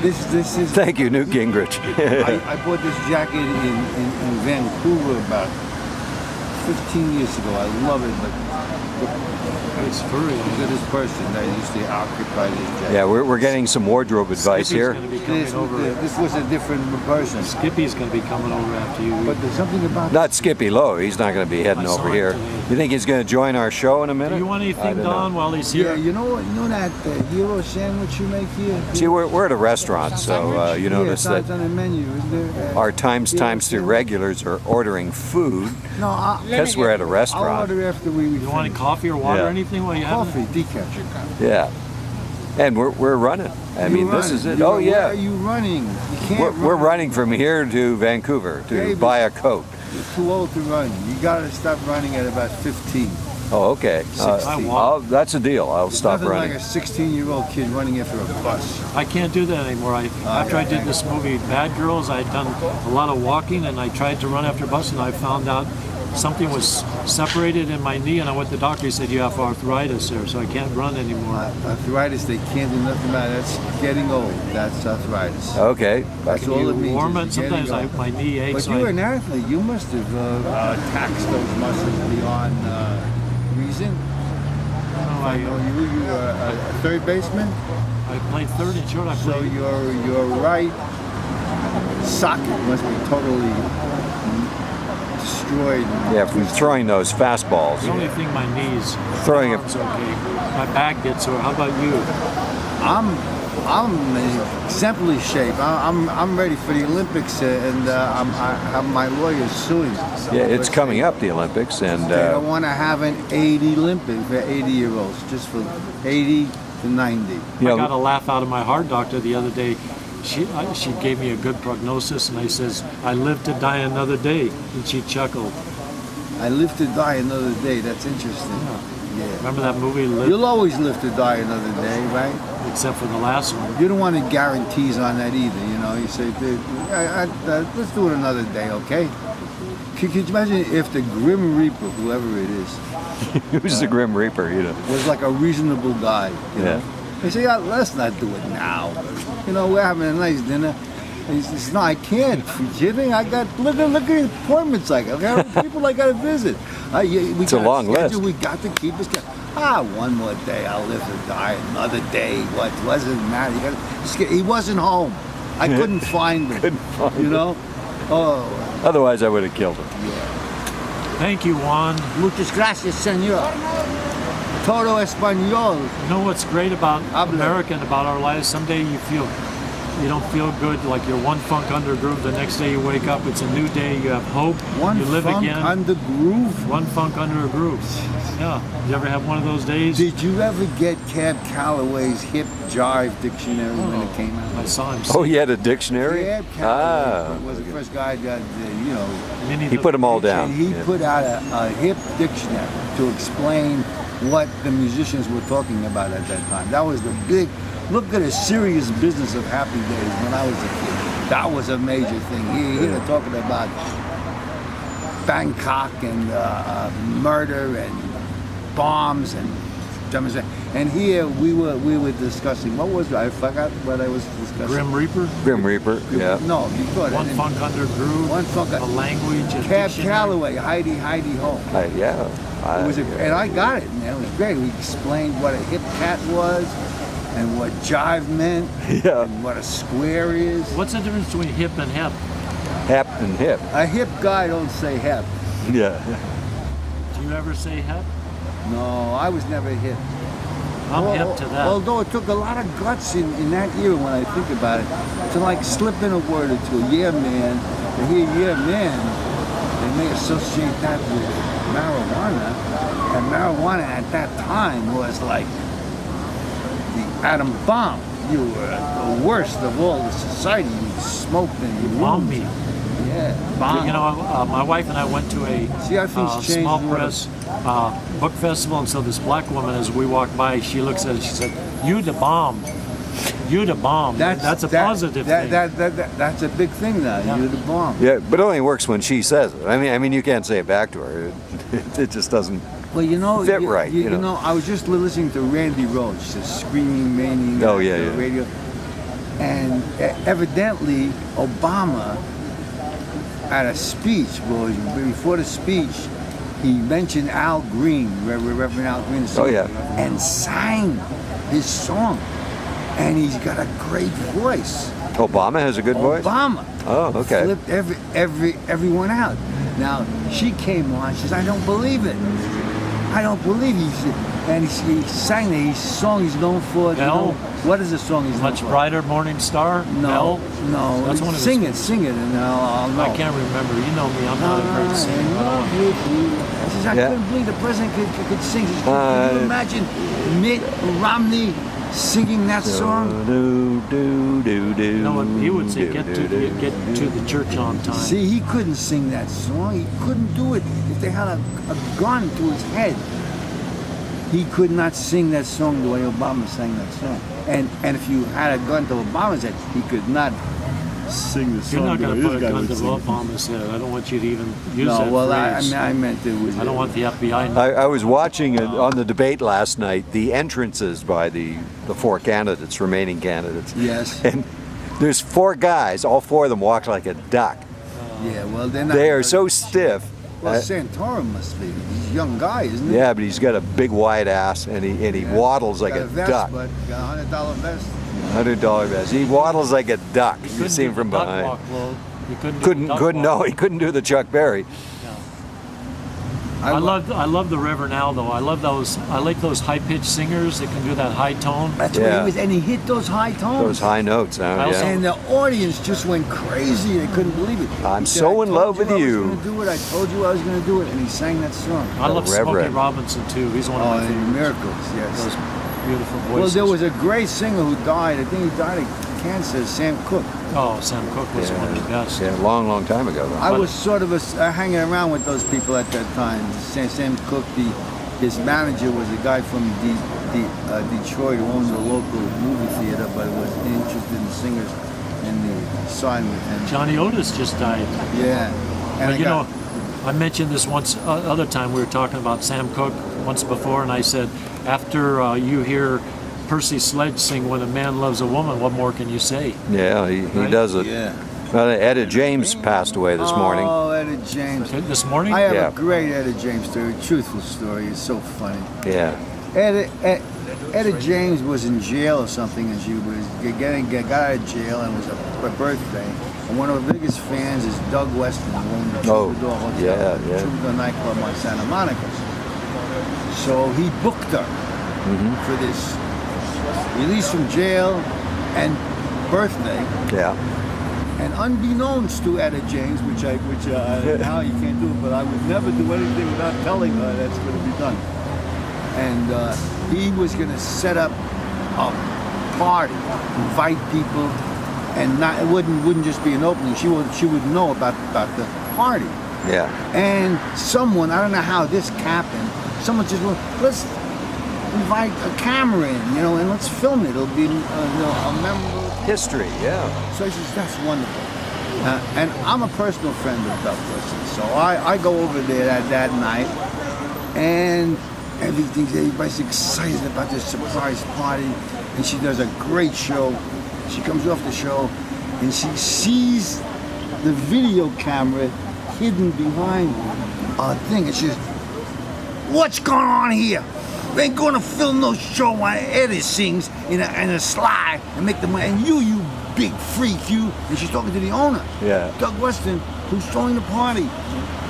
This is. Thank you, Newt Gingrich. I bought this jacket in Vancouver about 15 years ago. I love it, but it's furry. Look at this person that used to occupy this jacket. Yeah, we're getting some wardrobe advice here. This was a different person. Skippy's going to be coming over after you. But there's something about... Not Skippy Lowe. He's not going to be heading over here. You think he's going to join our show in a minute? Do you want anything, Don, while he's here? Yeah, you know that hero sandwich you make here? See, we're at a restaurant, so you notice that on the menu, isn't there? our times 2 regulars are ordering food because we're at a restaurant. I'll order after we You want any coffee or water or anything while you have coffee, decaf. Yeah. And we're running. I mean, this is it. Oh, yeah. Where are you running? You can't We're running from here to Vancouver to buy a coat. You're too old to run. You got to stop running at about 15. Oh, okay. That's a deal. I'll stop running. Like a 16-year-old kid running after a bus. I can't do that anymore. After I did this movie, Bad Girls, I'd done a lot of walking, and I tried to run after a bus, and I found out something was separated in my knee, and I went to the doctor. He said, you have arthritis there, so I can't run anymore. Arthritis, they can't do nothing about it. That's getting old. That's arthritis. Okay. That's all it means. Warm it. Sometimes my knee aches. But you were an athlete. You must have taxed those muscles beyond reason. You were a third baseman? I played third and short. So your right socket must be totally destroyed. Yeah, from throwing those fastballs. The only thing, my knees. Throwing it. Okay. My back gets sore. How about you? I'm in exemplary shape. I'm ready for the Olympics, and I have my lawyers suing. Yeah, it's coming up, the Olympics, and they don't want to have an 80 Olympics for 80-year-olds, just for 80 to 90. I got a laugh out of my heart doctor the other day. She gave me a good prognosis, and I says, I live to die another day, and she chuckled. I live to die another day. That's interesting. Yeah. Remember that movie? You'll always live to die another day, right? Except for the last one. You don't want any guarantees on that either, you know. You say, let's do it another day, okay? Could you imagine if the Grim Reaper, whoever it is... Who's the Grim Reaper, you know? Was like a reasonable guy, you know? They say, let's not do it now. You know, we're having a nice dinner. He says, no, I can't. Are you kidding? I got, look at the appointments I got. I got people I got to visit. It's a long list. We got to keep us. One more day, I'll live to die. Another day. What wasn't that? He wasn't home. I couldn't find him. You know? Oh. Otherwise, I would have killed him. Yeah. Thank you, Juan. Muchas gracias, señor. Todo español. You know what's great about America and about our lives? Someday you don't feel good, like you're one funk under groove. The next day you wake up, it's a new day. You have hope. You live again. One funk under groove? One funk under a groove. Yeah. You ever have one of those days? Did you ever get Cab Calloway's Hip Jive Dictionary when it came out? I saw him. Oh, he had a dictionary? Cab Calloway was the first guy that, you know... He put them all down. He put out a hip dictionary to explain what the musicians were talking about at that time. That was the big... Look at the serious business of Happy Days when I was a kid. That was a major thing. He was talking about Bangkok and murder and bombs and demonstrations. And here we were discussing, what was it? I forgot what I was discussing. Grim Reaper? Grim Reaper, yeah. No, you thought One funk under groove. One funk. A language. Cab Calloway, Heidi Ho. Yeah. And I got it, man. It was great. We explained what a hip cat was, and what jive meant, and what a square is. What's the difference between hip and hep? Hep and hip. A hip guy don't say hep. Yeah. Do you ever say hep? No, I was never hip. I'm hip to that. Although it took a lot of guts in that era, when I think about it, to like slip in a word or two. Yeah, man. To hear yeah, man, they may associate that with marijuana. And marijuana at that time was like the atom bomb. You were the worst of all the society. You smoked and you bombed me. Yeah, bomb. You know, my wife and I went to a small press book festival, and so this black woman, as we walked by, she looks at it, she said, "You the bomb. You the bomb." That's a positive thing. That's a big thing now. Yeah. You the bomb. Yeah, but it only works when she says it. I mean, you can't say it back to her. It just doesn't Well, you know, fit right. You know, I was just listening to Randy Roach, the screaming maniac Oh, yeah, on the yeah. radio, and evidently Obama, at a speech, well, before the speech, he mentioned Al Green, Reverend Al Green, Oh, yeah. and sang his song, and he's got a great voice. Obama has a good voice? Obama. Oh, okay. Flipped everyone out. Now she came on. She says, "I don't believe it. I don't believe you." And he sang his song he's known for. Bell? What is the song he's known Much for? Brighter Morning Star? No, Bell? no. That's one of his sing it, and I'll know. I can't remember. You know me. I'm not a great singer. In love with you. She says, I Yeah. couldn't believe the president could sing. She says, can you imagine Mitt Romney singing that song? You know what he would say? Get to the church on time. See, he couldn't sing that song. He couldn't do it. If they had a gun to his head, he could not sing that song the way Obama sang that song. And if you had a gun to Obama's head, he could not sing the song. You're not the going way to this put a guy gun would to sing it. Obama's head. I don't want you to even use No, that well, phrase. I meant it was. I don't want the FBI. I was watching on the debate last night the entrances by the four candidates, remaining candidates. Yes. And there's four guys, all four of them walk like a duck. Yeah, well, they're not. They are so stiff. Well, Santorum must be. He's a young guy, isn't he? Yeah, but he's got a big wide ass and he waddles like got a vest, duck. But got a $100 vest. $100 vest. He waddles like a duck. You Couldn't see him do from the duck behind. walk, Lloyd. He couldn't He couldn't do the Chuck Berry. I love the Reverend Al though. I like those high pitched singers that can do that high tone. That's what he was, and he hit those high tones. Those high notes. Yeah. And the audience just went crazy. They couldn't believe it. I'm He said, so "I in love told with you you." I was going to do it. I told you I was going to do it. And he sang that song. I love Smokey Reverend. Robinson too. He's one of my and favorites. Miracles, yes. Those beautiful voices. Well, there was a great singer who died. I think he died of cancer, Sam Cooke. Oh, Sam Cooke was one of the best. Yeah, long time ago. Though. I was sort of hanging around with those people at that time. Sam Cooke, his manager was a guy from Detroit who owned a local movie theater, but was interested in singers, and he signed with him. Johnny Otis just died. Yeah. But you know, I mentioned this once other time. We were talking about Sam Cooke once before, and I said, after you hear Percy Sledge sing "When a Man Loves a Woman," what more can you say? Yeah, he does it. Yeah. Etta James passed away this morning. Oh, Etta James. This morning? I have Yeah. a great Etta James story, truthful story. It's so funny. Yeah. Etta James was in jail or something, and she was got out of jail, and it was her birthday. And one of her biggest fans is Doug Weston, who owned the Troubadour Hotel, Troubadour nightclub on Santa Monica. So he booked her for this release from jail and birthday. Yeah. And unbeknownst to Etta James, which now you can't do, but I would never do anything without telling her that's going to be done. And he was going to set up a party, invite people, and it wouldn't just be an opening. She would know about the party. Yeah. And someone, I don't know how this happened, someone just went, let's invite a camera in, and let's film it. It'll be a memorable History, yeah. So he says, that's wonderful. And I'm a personal friend of Doug Weston, so I go over there that night, and everybody's excited about this surprise party, and she does a great show. She comes off the show, and she sees the video camera hidden behind a thing, and she says, what's going on here? We ain't going to film no show while Eddie sings in a slide and make the money. And you big freak, you. And she's talking to the owner, Doug Weston, who's throwing the party.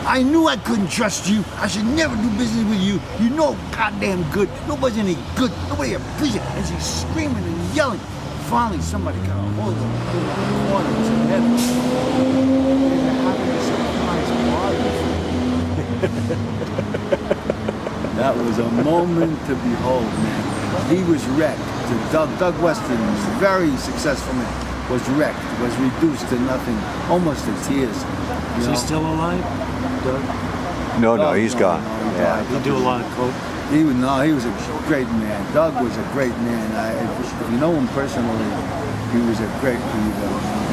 I knew I couldn't trust you. I should never do business with you. You know goddamn good. Nobody's any good. Nobody appreciates it. And she's screaming and yelling. Finally, somebody got a hold of her. The corner was in heaven. They're having a surprise party. That was a moment to behold, man. He was wrecked. Doug Weston, very successful man, was wrecked, was reduced to nothing, almost to tears. Is he still alive, Doug? No, he's gone. Yeah, He do a lot of coke. he was a great man. Doug was a great man. If you know him personally, he was a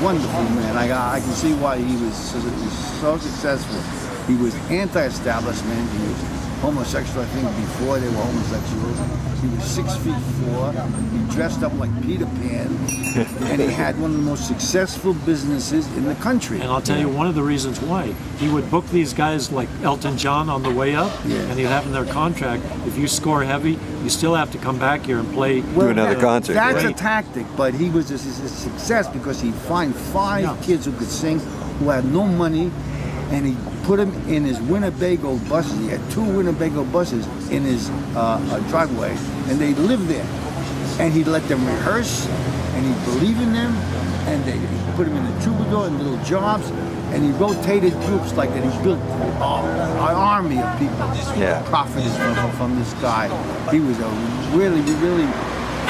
wonderful man. I can see why he was so successful. He was anti-establishment. He was homosexual, I think, before they were homosexuals. He was 6'4". He dressed up like Peter Pan, and he had one of the most successful businesses in the country. And I'll tell you one of the reasons why. He would book these guys like Elton John on the way up, and he'd have in their contract, if you score heavy, you still have to come back here and play. Do another concert. That's right? a tactic, but he was a success because he'd find 5 kids who could sing, who had no money, and he put them in his Winnebago buses. He had 2 Winnebago buses in his driveway, and they lived there. And he'd let them rehearse, and he'd believe in them, and he'd put them in the troubadour and little jobs, and he rotated groups like that. He built an army of people profited from this guy. He was a really, really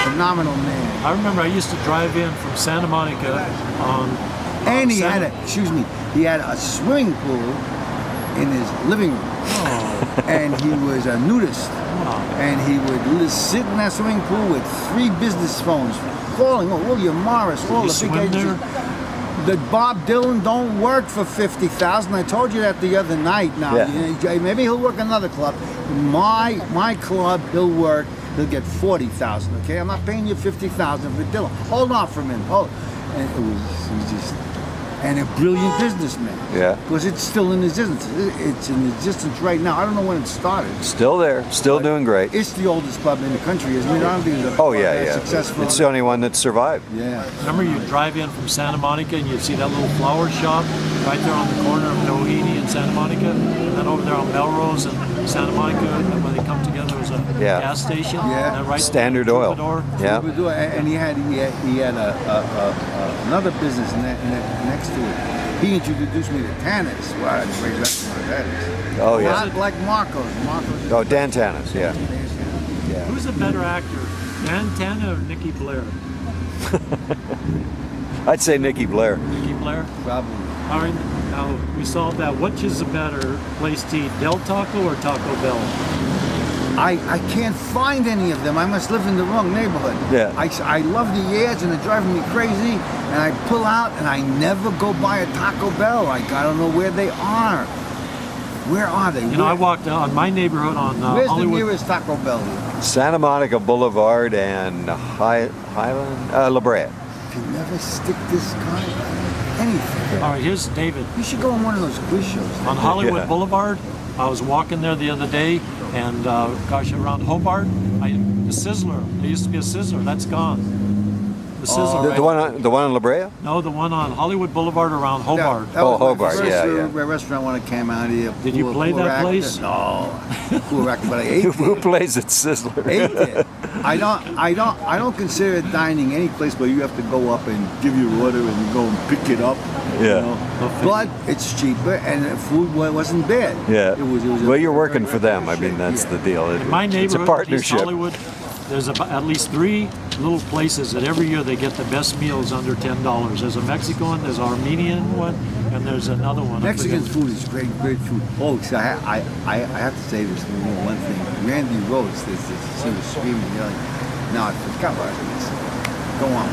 phenomenal man. I remember I used to drive in from Santa Monica on... And he had a swimming pool in his living room. And he was a nudist. And he would sit in that swimming pool with 3 business phones, calling William Morris, all the big agencies. That Bob Dylan don't work for $50,000. I told you that the other night. Now, maybe he'll work another club. My club, he'll get $40,000. Okay, I'm not paying you $50,000 for Dylan. Hold on for a minute. And he was just. And a brilliant businessman. Yeah. Because it's still in existence. It's in existence right now. I don't know when it started. Still there. Still doing great. It's the oldest club in the country, isn't it? I don't think it's successful. It's the only one that survived. Yeah. Remember you drive in from Santa Monica and you'd see that little flower shop right there on the corner of Doheny and Santa Monica? And then over there on Melrose and Santa Monica, when they come together, was a gas station. Yeah. And right Standard Oil. Yeah. And he had another business next to it. He introduced me to Tannis. Wow, that's a great restaurant that is. Oh, yeah. Not like Marco's. Oh, Dan Tannis, yeah. Who's a better actor, Dan Tana or Nikki Blair? I'd say Nikki Blair. Nikki Blair? Probably. All right, now we solved that. Which is a better place to eat, Del Taco or Taco Bell? I can't find any of them. I must live in the wrong neighborhood. Yeah. I love the ads and they're driving me crazy. And I pull out and I never go by a Taco Bell. I don't know where they are. Where are they? You know, I walked on my neighborhood on Where's Hollywood. the nearest Taco Bell here? Santa Monica Boulevard and Highland, La Brea. Can never stick this guy anything. All right, here's David. You should go on one of those quiz shows. On Hollywood Boulevard, I was walking there the other day, and around Hobart, the Sizzler. There used to be a Sizzler. That's gone. The Sizzler. The one on La Brea? No, the one on Hollywood Boulevard around Hobart. That was Hobart. My first Yeah. restaurant when I came out here. Did you play that place? No. Poor actor, but I ate Who it. plays at Sizzler? Ate it. I don't consider it dining any place where you have to go up and give your order and you go and pick it up. Yeah. You know? But it's cheaper and the food wasn't bad. Yeah. It was well, you're working for them. I mean, that's the deal. In my It's a neighborhood, East partnership. Hollywood, there's at least 3 little places that every year they get the best meals under $10. There's a Mexican one, there's an Armenian one, and there's another one. Mexican food is great food. Oh, so I have to say this one thing. Randy Rhodes, she was screaming, yelling. No, I forgot what it is. Go on.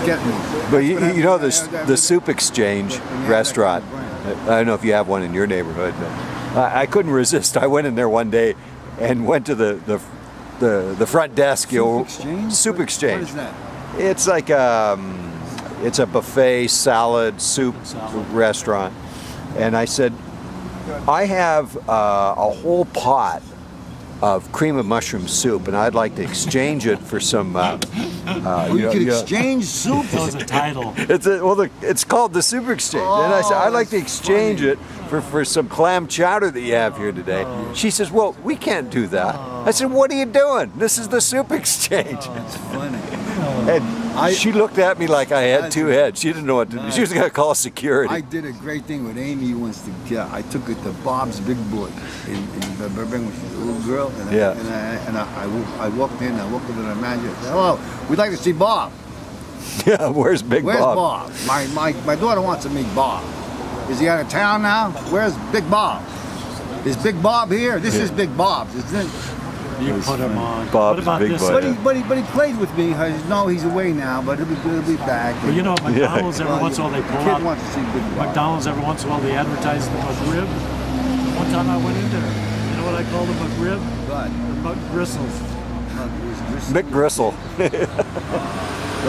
Forget me. But you know the Soup Exchange restaurant. I don't know if you have one in your neighborhood. But I couldn't resist. I went in there one day and went to the front desk. Soup Exchange. What is that? It's like it's a buffet salad soup restaurant, and I said, I have a whole pot of cream of mushroom soup, and I'd like to exchange it for some. You can exchange soup. That was a title. It's called the Soup Exchange, and I said I'd like to exchange it for some clam chowder that you have here today. She says, "Well, we can't do that." I said, "What are you doing? This is the Soup Exchange." That's funny. And she looked at me like I had 2 heads. She didn't know what to do. She was going to call security. I did a great thing with Amy once. I took her to Bob's Big Boy in Burbank when she was a little girl. And I walked in. I walked over to the manager. I said, "Hello, we'd like to see Bob." Yeah, where's Big Where's Bob? Bob? My daughter wants to meet Bob. Is he out of town now? Where's Big Bob? Is Big Bob here? This is Big Bob's, isn't it? You put him on. Bob's what about Big this? Boy. But he played with me. No, he's away now, but he'll be back. But you know, McDonald's every once in a while they pull Kid out. wants to see Big Bob. McDonald's every once in a while they advertise the McRib. One time I went in there, know what I call the McRib? But The McGristles. Mick Gristle.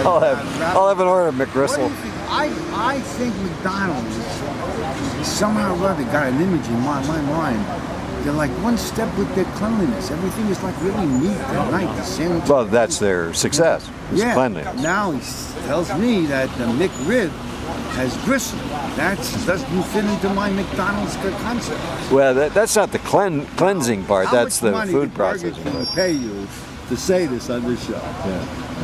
I'll have an order of Mick What do Gristle. you think? I think McDonald's somehow or other got an image in my mind. They're like one step with their cleanliness. Everything is like really neat and nice. The sandwich. Well, that's their success. Is cleanliness. Now he tells me that the McRib has gristle. That doesn't fit into my McDonald's concept. Well, that's not the cleansing part. How That's much the money food did Burger processing. King part. pay you to say this on this show?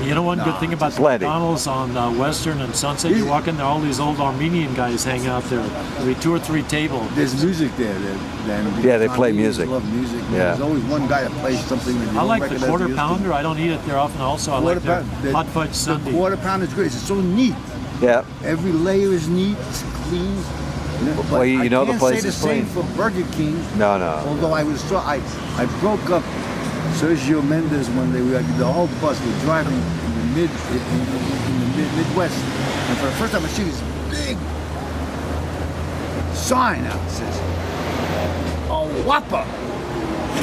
You know one good thing about the plenty. McDonald's on Western and Sunset? You walk in there, all these old Armenian guys hang out there. There'll be 2 or 3 tables. There's music there. Yeah, they play music. Love music. Yeah. There's always one guy that plays something that you I don't like the recognize quarter used to. pounder. I don't eat it there often. Also, I like their hot fudge The sundae. quarter pounder is great. It's so neat. Yeah. Every layer is neat. It's clean. But Well, you know the place I is can't say clean. the same for Burger King. No. Although I broke up Sergio Mendes when the whole bus was driving in the Midwest, and for the first time I see this big sign out that says, "A Whopper,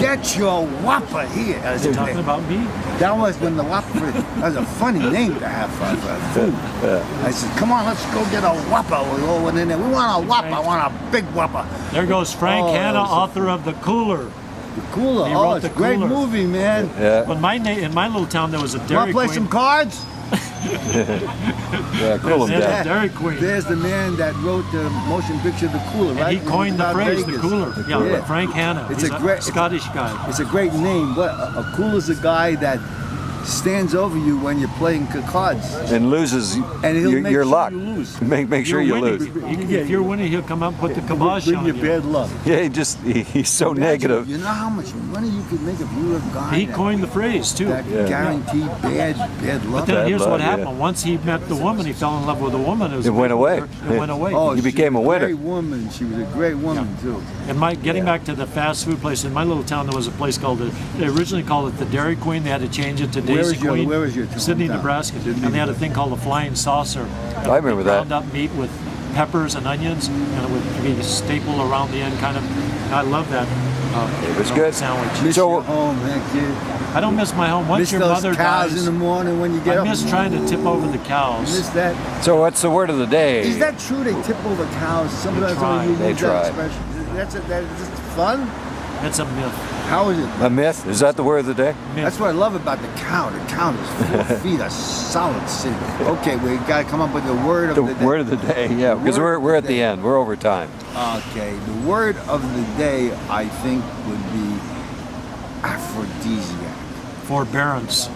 get your Whopper here." Is he talking about me? That was when the Whopper, that was a funny name to have for food. I said, "Come on, let's go get a Whopper." We all went in there. We want a Whopper. I want a big Whopper. There goes Frank Oh, Hanna, that was author of The Cooler. The Cooler. He Oh, wrote it's a The great Cooler. movie, man. Yeah. But in my little town, there was a Want Dairy to play Queen. some cards? Yeah, cool 'em There's down. a Dairy Queen. There's the man that wrote the motion picture The Cooler, And right? he coined the About phrase, Vegas. The Cooler. Yeah, Frank Hanna. It's He's a great- Scottish guy. It's a great name. What a cooler's a guy that stands over you when you're playing cards. And loses And he'll your, make your sure luck. you lose. Make sure you You're winning. lose. If you're winning, he'll come up and put the kibosh Bring on your you. bad luck. Yeah, he's so negative. You know how much money you could make if you were a guy He that- coined the phrase, too. that Yeah. guaranteed bad luck. But then here's luck, what yeah. happened. Once he met the woman, he fell in love with the woman. It went away. It went away. Oh, He became she a was winner. Great woman. She was a great woman too. And getting back to the fast food place, in my little town, there was a place called, they originally called it the Dairy Queen. They had to change it to Where Daisy is your- Queen. where is your Sydney, hometown? Nebraska. Sydney, And they had a Nebraska. thing called the Flying Saucer. I remember that. Ground up meat with peppers and onions, and it would be stapled around the end, kind of. And I love that. It was good. Sandwich. Miss So- your home, man, kid. I don't miss my home. Once Miss your those mother cows dies, in the morning when you get I up. miss trying to tip over the Miss cows. that. So what's the word of the day? Is that true? They tip over cows. Sometimes try. when you They use that try. expression. That's just fun. It's a myth. How is it? A myth? Is that the word of the day? That's what I love about the cow. The cow is 4 feet, a solid city. Okay, we got to come up with the word of The the day. word of the day, yeah, because word we're of at the the day. end. We're over time. Okay, the word of the day I think would be aphrodisiac. Forbearance.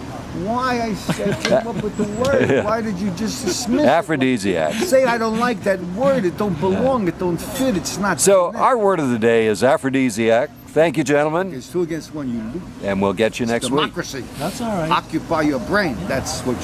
Why I said came up with the word? Yeah. Why did you just dismiss it? Aphrodisiac. Say I don't like that word. It don't belong. It don't fit. It's not. So connected. our word of the day is aphrodisiac. Thank you, gentlemen, It's 2 against 1. You lose. and we'll get you next week. Democracy. That's all right. Occupy your brain. That's what